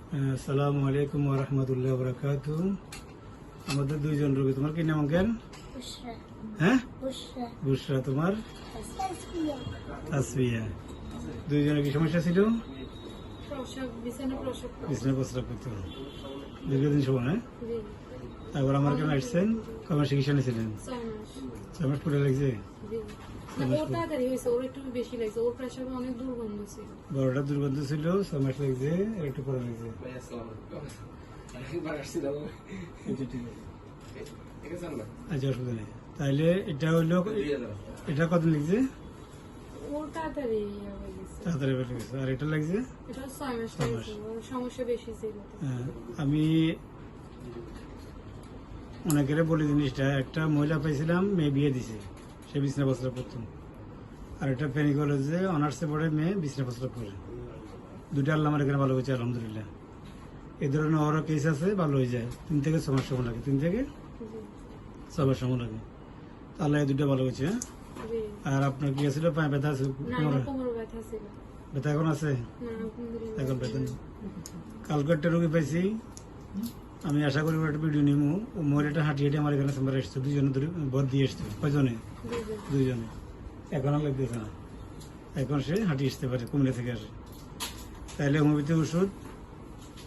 আসসালামু আলাইকুম ওয়া রাহমাতুল্লাহি ওয়া বারাকাতুহু। আমাদের দুইজন রোগী, তোমার কি নাম আঙ্কেল? হ্যাঁ, বুশরা। তোমার? তাসফিয়া। দুইজনের কি সমস্যা ছিল? বিছানা প্রস্রাব করতে দীর্ঘদিন সময়, হ্যাঁ? তারপর আমার কেন আসছেন? কবে চিকিৎসা নিয়েছিলেন? 6 মাস পরে লাগছে। বড়টা দুর্গন্ধ ছিল, 6 মাস লাগছে, একটু পরে লাগছে। আচ্ছা, অসুবিধা নেই। তাইলে এটা হইলো, এটা কত লাগছে? তাড়াতাড়ি বেড়ে গেছে। আর এটা লাগছে? আমি অনেকের বলি জিনিসটা, একটা মহিলা পাইছিলাম, মেয়ে বিয়ে দিছে, সে বিছনা প্রস্রাব করতো। আর একটা ফেনী কলেজে অনার্সে পড়ে মেয়ে বিছনা প্রস্রাব করে। দুটো আল্লাহ আমার এখানে ভালো হয়েছে, আলহামদুলিল্লাহ। এই ধরনের আরো কেস আছে, ভালো হয়ে যায়। 3 থেকে 6 মাস সময় লাগে, 3 থেকে 6 মাস সময় লাগে। আল্লাহ এই দুটো ভালো হয়েছে। হ্যাঁ, আর আপনার কি ছিল? পায়ে ব্যথা আছে? ব্যথা এখন আছে? এখন ব্যথা নেই। কালকে একটা রোগী পাইছি, আমি আশা করি একটা ভিডিও নিমু। মহিলাটা হাঁটি হাঁটি আমার এখানে চেম্বারে এসছে, 2 জনে ধরে ভর দিয়ে এসছে। কয়জনে? 2 জনে। এখন আর লাগতেছে না, এখন সে হাঁটি আসতে পারে, কুমিল্লা থেকে আসে। তাইলে হোমিওপ্যাথি ওষুধ,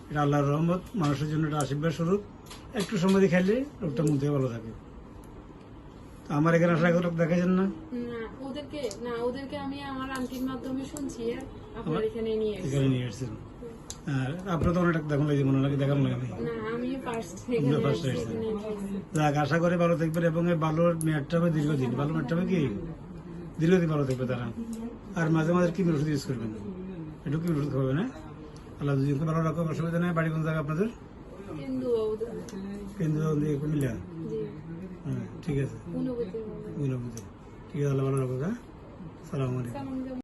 এটা আল্লাহর রহমত, মানুষের জন্য এটা আশীর্বাদ স্বরূপ। একটু সময় দিয়ে খাইলে রোগটা মুখ থেকে ভালো থাকে। আমার এখানে আশা করি দেখাইছেন না? ওদেরকে আমি আমার আন্টির মাধ্যমে শুনছি, আপনার এখানে নিয়ে এসেছেন। আর আপনার তো অনেকটা দেখুন লাগছে, মনে লাগে দেখানো লাগে। যাক, আশা করি ভালো থাকবেন এবং এই ভালো মেয়াদটা হবে দীর্ঘদিন। ভালো মেয়াদটা হবে কি দীর্ঘদিন ভালো থাকবে তারা। আর মাঝে মাঝে কি ওষুধ ইউজ করবেন, একটু কি ওষুধ খাবেন। হ্যাঁ, আল্লাহ যদি ভালো রাখো, অসুবিধা নেই। বাড়ি কোন জায়গা আপনাদের? কেন্দ্র কুমিল্লা। হ্যাঁ, ঠিক আছে। ঠিক আছে, আল্লাহ ভালো রাখো। হ্যাঁ, সালাম আলাইকুম।